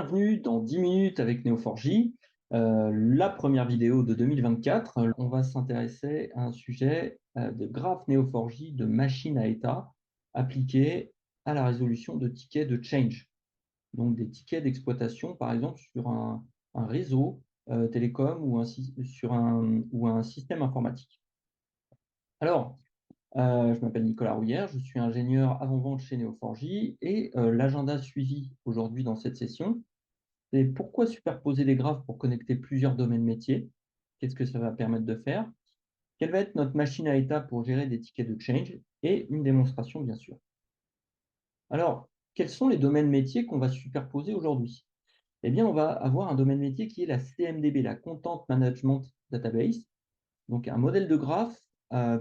Bienvenue dans 10 minutes avec Neo4j, la première vidéo de 2024. On va s'intéresser à un sujet de graphe Neo4j de machine à état appliqué à la résolution de tickets de change. Donc des tickets d'exploitation, par exemple, sur un réseau télécom ou un système informatique. Alors, je m'appelle Nicolas Rouillère, je suis ingénieur avant-vente chez Neo4j et l'agenda suivi aujourd'hui dans cette session, c'est pourquoi superposer les graphes pour connecter plusieurs domaines métiers? Qu'est-ce que ça va permettre de faire? Quelle va être notre machine à état pour gérer des tickets de change? Et une démonstration, bien sûr. Alors, quels sont les domaines métiers qu'on va superposer aujourd'hui? Eh bien, on va avoir un domaine métier qui est la CMDB, la Content Management Database, donc un modèle de graphe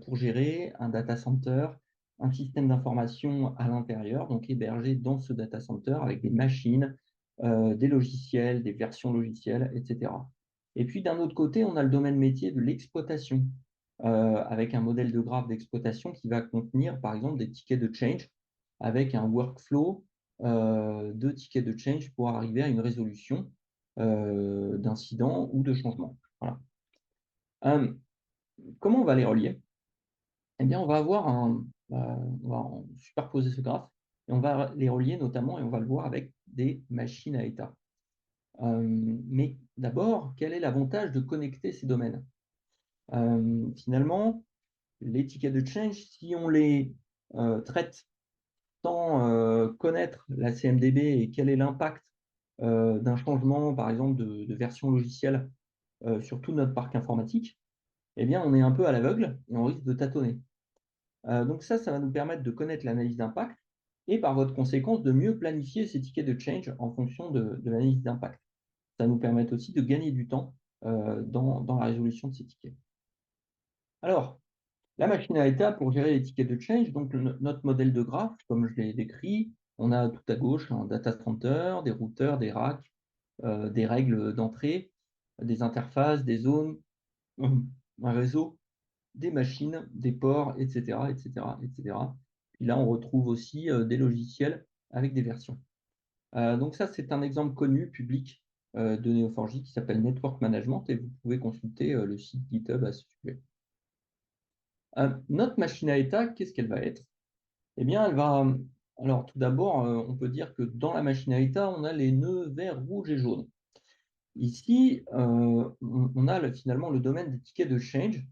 pour gérer un data center, un système d'information à l'intérieur, donc hébergé dans ce data center avec des machines, des logiciels, des versions logicielles, etc. Et puis d'un autre côté, on a le domaine métier de l'exploitation, avec un modèle de graphe d'exploitation qui va contenir, par exemple, des tickets de change avec un workflow de tickets de change pour arriver à une résolution d'incidents ou de changements. Voilà. Comment on va les relier? Eh bien, on va superposer ce graphe et on va les relier notamment, et on va le voir avec des machines à état. Mais d'abord, quel est l'avantage de connecter ces domaines? Finalement, les tickets de change, si on les traite sans connaître la CMDB et quel est l'impact d'un changement, par exemple, de version logicielle sur tout notre parc informatique, eh bien, on est un peu à l'aveugle et on risque de tâtonner. Donc ça va nous permettre de connaître l'analyse d'impact et par votre conséquence de mieux planifier ces tickets de change en fonction de l'analyse d'impact. Ça nous permet aussi de gagner du temps dans la résolution de ces tickets. Alors, la machine à état pour gérer les tickets de change, donc notre modèle de graphe, comme je l'ai décrit, on a tout à gauche un data center, des routeurs, des racks, des règles d'entrée, des interfaces, des zones, un réseau, des machines, des ports, etc., etc., etc. Puis là, on retrouve aussi des logiciels avec des versions. Donc ça, c'est un exemple connu, public, de Neo4j qui s'appelle Network Management et vous pouvez consulter le site GitHub à ce sujet. Notre machine à état, qu'est-ce qu'elle va être? Eh bien, elle va... Alors, tout d'abord, on peut dire que dans la machine à état, on a les nœuds verts, rouges et jaunes. Ici, on a finalement le domaine des tickets de change.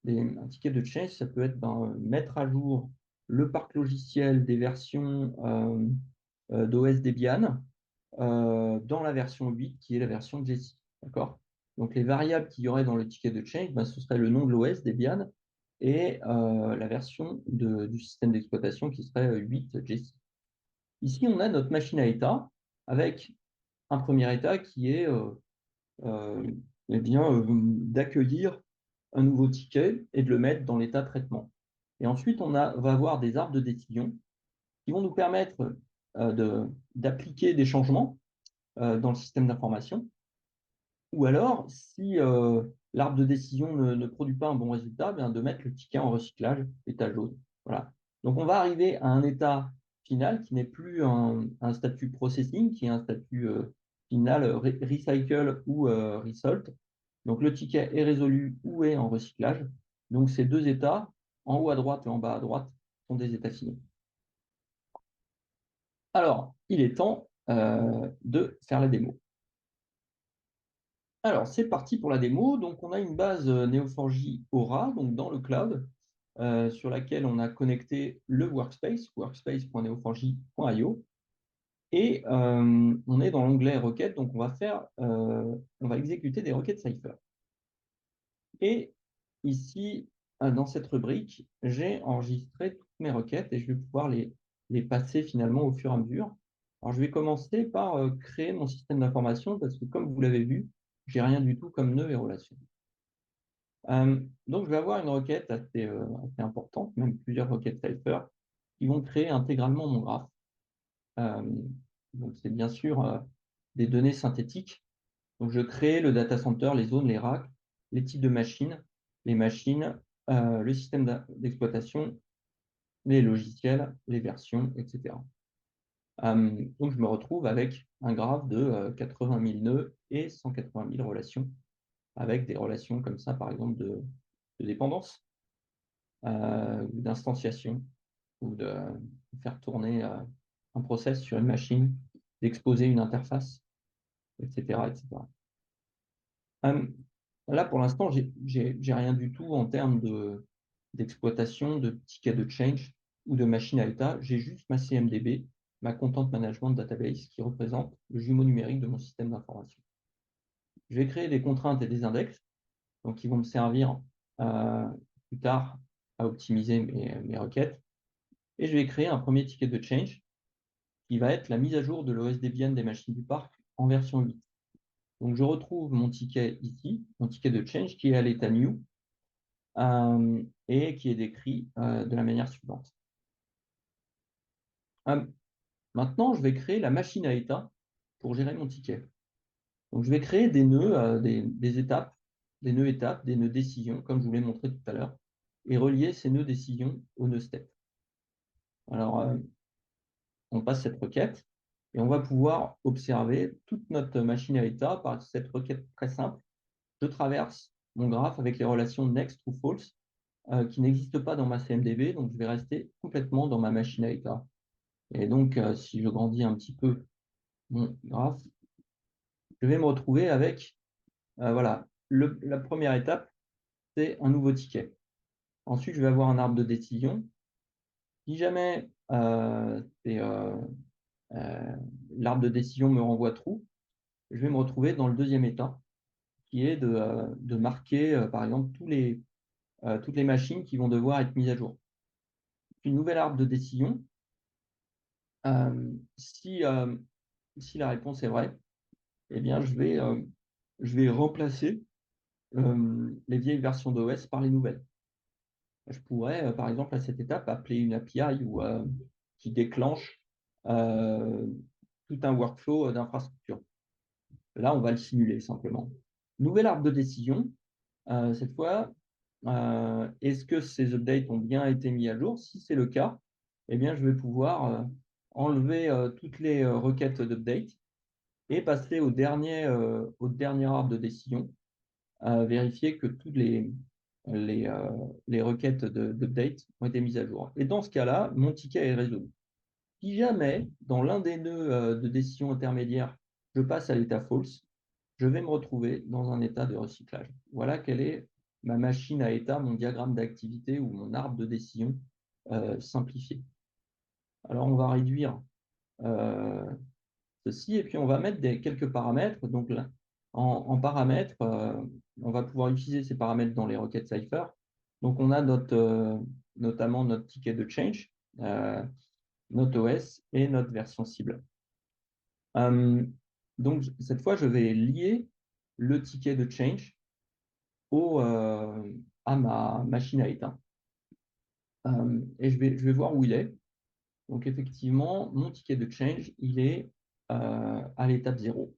Un ticket de change, ça peut être mettre à jour le parc logiciel des versions d'OS Debian dans la version 8, qui est la version Jessie. D'accord? Donc, les variables qu'il y aurait dans le ticket de change, ce serait le nom de l'OS Debian et la version du système d'exploitation qui serait 8 Jessie. Ici, on a notre machine à état avec un premier état qui est euh, eh bien, d'accueillir un nouveau ticket et de le mettre dans l'état traitement. Et ensuite, va avoir des arbres de décision qui vont nous permettre d'appliquer des changements dans le système d'information. Ou alors, si l'arbre de décision ne produit pas un bon résultat, bien, de mettre le ticket en recyclage, état jaune. Voilà. Donc, on va arriver à un état final qui n'est plus un statut processing, qui est un statut final recycle ou result. Donc, le ticket est résolu ou est en recyclage. Donc, ces deux états, en haut à droite et en bas à droite, sont des états finaux. Alors, il est temps de faire la démo. Alors, c'est parti pour la démo. Donc, on a une base Neo4j Aura, donc dans le cloud, sur laquelle on a connecté le workspace, workspace.neo4j.io. Et on est dans l'onglet requêtes, donc on va exécuter des requêtes Cypher. Et ici, dans cette rubrique, j'ai enregistré toutes mes requêtes et je vais pouvoir les passer finalement au fur et à mesure. Alors, je vais commencer par créer mon système d'information parce que comme vous l'avez vu, j'ai rien du tout comme nœud et relation. Donc, je vais avoir une requête assez importante, même plusieurs requêtes Cypher, qui vont créer intégralement mon graphe. Euh, donc, c'est bien sûr des données synthétiques. Donc, je crée le data center, les zones, les racks, les types de machines, les machines, le système d'exploitation, les logiciels, les versions, etc. Donc, je me retrouve avec un graphe de 80 000 nœuds et 180 000 relations, avec des relations comme ça, par exemple, de dépendance, ou d'instanciation, ou de faire tourner un process sur une machine, d'exposer une interface, etc., etc. Là, pour l'instant, j'ai rien du tout en termes d'exploitation, de tickets de change ou de machine à état. J'ai juste ma CMDB, ma Content Management Database, qui représente le jumeau numérique de mon système d'information. Je vais créer des contraintes et des index, donc qui vont me servir plus tard à optimiser mes requêtes. Et je vais créer un premier ticket de change qui va être la mise à jour de l'OS Debian des machines du parc en version 8. Donc, je retrouve mon ticket ici, mon ticket de change qui est à l'état new et qui est décrit de la manière suivante. Maintenant, je vais créer la machine à état pour gérer mon ticket. Donc, je vais créer des nœuds, des étapes, des nœuds étapes, des nœuds décisions, comme je vous l'ai montré tout à l'heure, et relier ces nœuds décisions aux nœuds step. Alors, on passe cette requête et on va pouvoir observer toute notre machine à état par cette requête très simple. Je traverse mon graphe avec les relations next ou false qui n'existent pas dans ma CMDB, donc je vais rester complètement dans ma machine à état. Et donc, si je grandis un petit peu mon graphe, je vais me retrouver avec, voilà, la première étape, c'est un nouveau ticket. Ensuite, je vais avoir un arbre de décision. Si jamais l'arbre de décision me renvoie true, je vais me retrouver dans le deuxième état, qui est de marquer, par exemple, toutes les machines qui vont devoir être mises à jour. Une nouvelle arbre de décision, si la réponse est vraie, eh bien, je vais remplacer les vieilles versions d'OS par les nouvelles. Je pourrais, par exemple, à cette étape, appeler une API qui déclenche euh, tout un workflow d'infrastructure. Là, on va le simuler simplement. Nouvel arbre de décision. Cette fois, est-ce que ces updates ont bien été mis à jour? Si c'est le cas, eh bien, je vais pouvoir enlever toutes les requêtes d'update et passer au dernier arbre de décision, vérifier que toutes les requêtes d'update ont été mises à jour. Et dans ce cas-là, mon ticket est résolu. Si jamais, dans l'un des nœuds de décision intermédiaire, je passe à l'état false, je vais me retrouver dans un état de recyclage. Voilà quelle est ma machine à état, mon diagramme d'activité ou mon arbre de décision simplifié. Alors, on va réduire euh, ceci et puis on va mettre quelques paramètres. Donc, là, en paramètres, on va pouvoir utiliser ces paramètres dans les requêtes Cypher. Donc, on a notamment notre ticket de change, notre OS et notre version cible. Donc, cette fois, je vais lier le ticket de change à ma machine à état. Et je vais voir où il est. Donc, effectivement, mon ticket de change, il est à l'étape 0.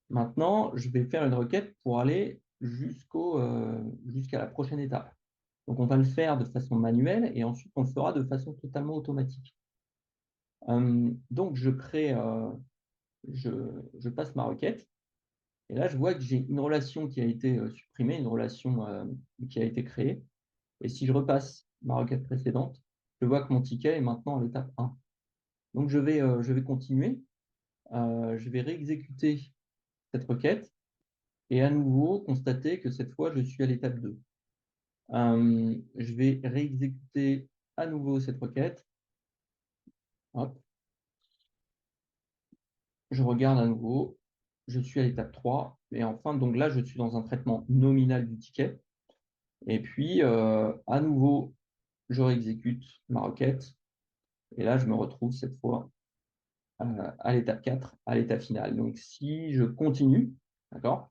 Maintenant, je vais faire une requête pour aller jusqu'à la prochaine étape. Donc, on va le faire de façon manuelle et ensuite, on le fera de façon totalement automatique. Donc, je passe ma requête. Et là, je vois que j'ai une relation qui a été supprimée, une relation qui a été créée. Et si je repasse ma requête précédente, je vois que mon ticket est maintenant à l'étape 1. Donc, je vais continuer. Je vais réexécuter cette requête et à nouveau constater que cette fois, je suis à l'étape 2. Je vais réexécuter à nouveau cette requête. Hop. Je regarde à nouveau. Je suis à l'étape 3. Et enfin, donc là, je suis dans un traitement nominal du ticket. Et puis, à nouveau, je réexécute ma requête. Et là, je me retrouve cette fois à l'étape 4, à l'étape finale. Donc, si je continue, d'accord,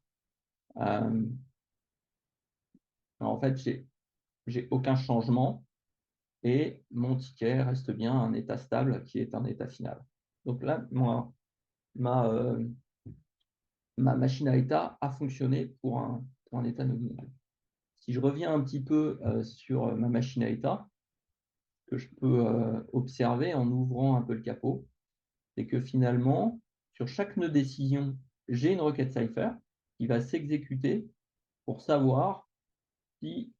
euh, en fait, j'ai aucun changement et mon ticket reste bien un état stable qui est un état final. Donc là, ma, euh, ma machine à état a fonctionné pour un état nominal. Si je reviens un petit peu sur ma machine à état, que je peux observer en ouvrant un peu le capot, c'est que finalement, sur chaque nœud décision, j'ai une requête Cypher qui va s'exécuter pour savoir si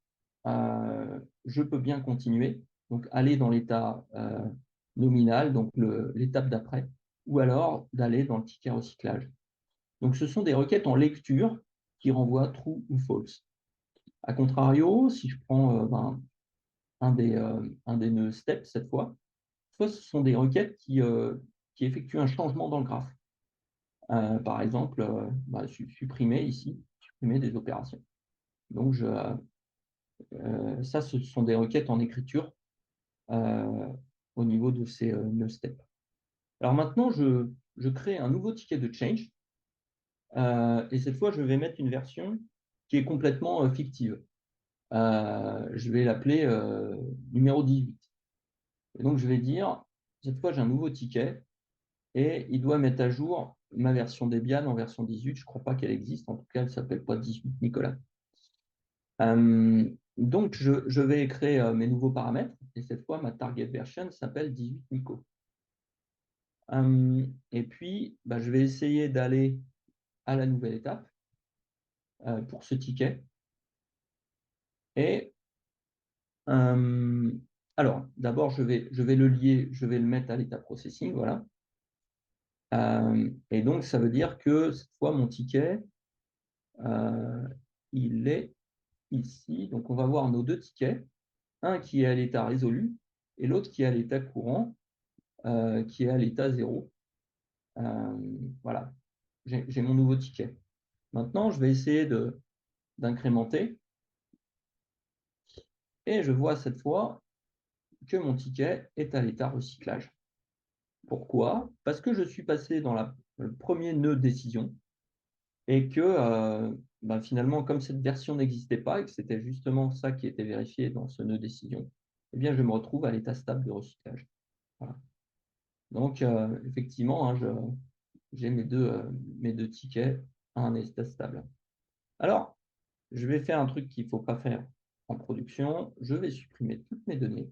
je peux bien continuer, donc aller dans l'état nominal, donc l'étape d'après, ou alors d'aller dans le ticket recyclage. Donc, ce sont des requêtes en lecture qui renvoient true ou false. A contrario, si je prends un des nœuds step cette fois, soit ce sont des requêtes qui effectuent un changement dans le graphe. Par exemple, supprimer ici, supprimer des opérations. Donc, ça, ce sont des requêtes en écriture au niveau de ces nœuds step. Alors maintenant, je crée un nouveau ticket de change et cette fois, je vais mettre une version qui est complètement fictive. Je vais l'appeler numéro 18. Et donc, je vais dire, cette fois, j'ai un nouveau ticket et il doit mettre à jour ma version Debian en version 18. Je ne crois pas qu'elle existe. En tout cas, elle ne s'appelle pas 18 Nicolas. Donc, je vais créer mes nouveaux paramètres et cette fois, ma target version s'appelle 18 Nico. Et puis, je vais essayer d'aller à la nouvelle étape pour ce ticket. Et alors, d'abord, je vais le lier, je vais le mettre à l'état processing, voilà. Et donc, ça veut dire que cette fois, mon ticket, il est ici. Donc, on va voir nos deux tickets, un qui est à l'état résolu et l'autre qui est à l'état courant, qui est à l'état 0. Voilà, j'ai mon nouveau ticket. Maintenant, je vais essayer d'incrémenter et je vois cette fois que mon ticket est à l'état recyclage. Pourquoi? Parce que je suis passé dans le premier nœud décision et que finalement, comme cette version n'existait pas et que c'était justement ça qui était vérifié dans ce nœud décision, eh bien, je me retrouve à l'état stable de recyclage. Voilà. Donc, effectivement, hein, j'ai mes deux tickets à un état stable. Alors, je vais faire un truc qu'il ne faut pas faire en production. Je vais supprimer toutes mes données.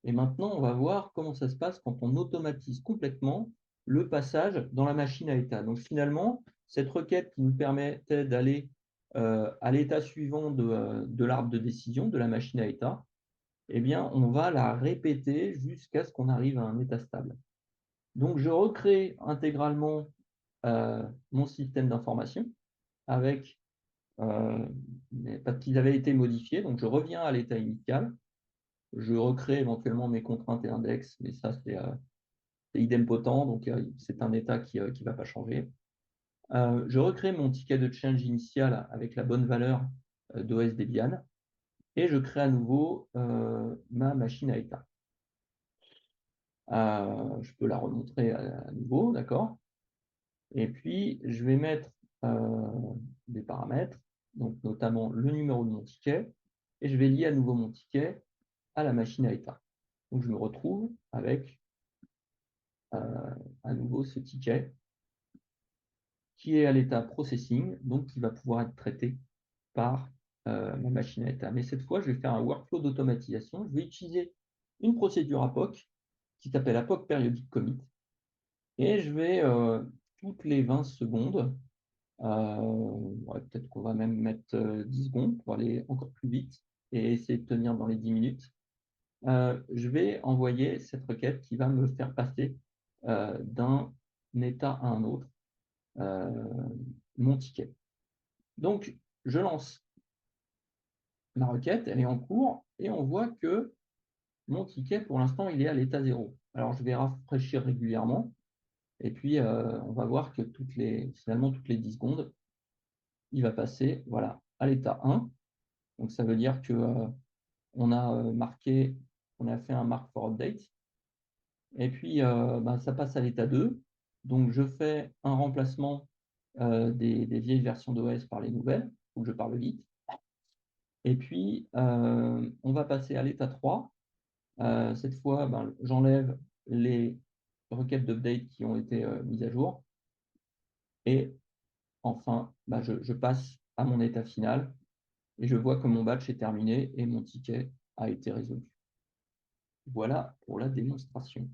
Et maintenant, on va voir comment ça se passe quand on automatise complètement le passage dans la machine à état. Donc finalement, cette requête qui nous permettait d'aller à l'état suivant de l'arbre de décision de la machine à état, eh bien, on va la répéter jusqu'à ce qu'on arrive à un état stable. Donc, je recrée intégralement mon système d'information avec parce qu'ils avaient été modifiés. Donc, je reviens à l'état initial. Je recrée éventuellement mes contraintes et index, mais ça, c'est idempotent, donc c'est un état qui ne va pas changer. Je recrée mon ticket de change initial avec la bonne valeur d'OS Debian et je crée à nouveau ma machine à état. Je peux la remontrer à nouveau, d'accord? Et puis, je vais mettre des paramètres, donc notamment le numéro de mon ticket, et je vais lier à nouveau mon ticket à la machine à état. Donc, je me retrouve avec à nouveau ce ticket qui est à l'état processing, donc qui va pouvoir être traité par ma machine à état. Mais cette fois, je vais faire un workflow d'automatisation. Je vais utiliser une procédure APOC qui s'appelle APOC Periodic Commit. Et je vais, toutes les 20 secondes, peut-être qu'on va même mettre 10 secondes pour aller encore plus vite et essayer de tenir dans les 10 minutes, je vais envoyer cette requête qui va me faire passer d'un état à un autre mon ticket. Donc, je lance ma requête, elle est en cours, et on voit que mon ticket, pour l'instant, il est à l'état 0. Alors, je vais rafraîchir régulièrement, et puis on va voir que finalement, toutes les 10 secondes, il va passer voilà, à l'état 1. Donc, ça veut dire que on a fait un mark for update, et puis ça passe à l'état 2. Donc, je fais un remplacement des vieilles versions d'OS par les nouvelles, il faut que je parle vite. Et puis, on va passer à l'état 3. Cette fois, j'enlève les requêtes d'update qui ont été mises à jour. Et enfin, je passe à mon état final et je vois que mon batch est terminé et mon ticket a été résolu. Voilà pour la démonstration.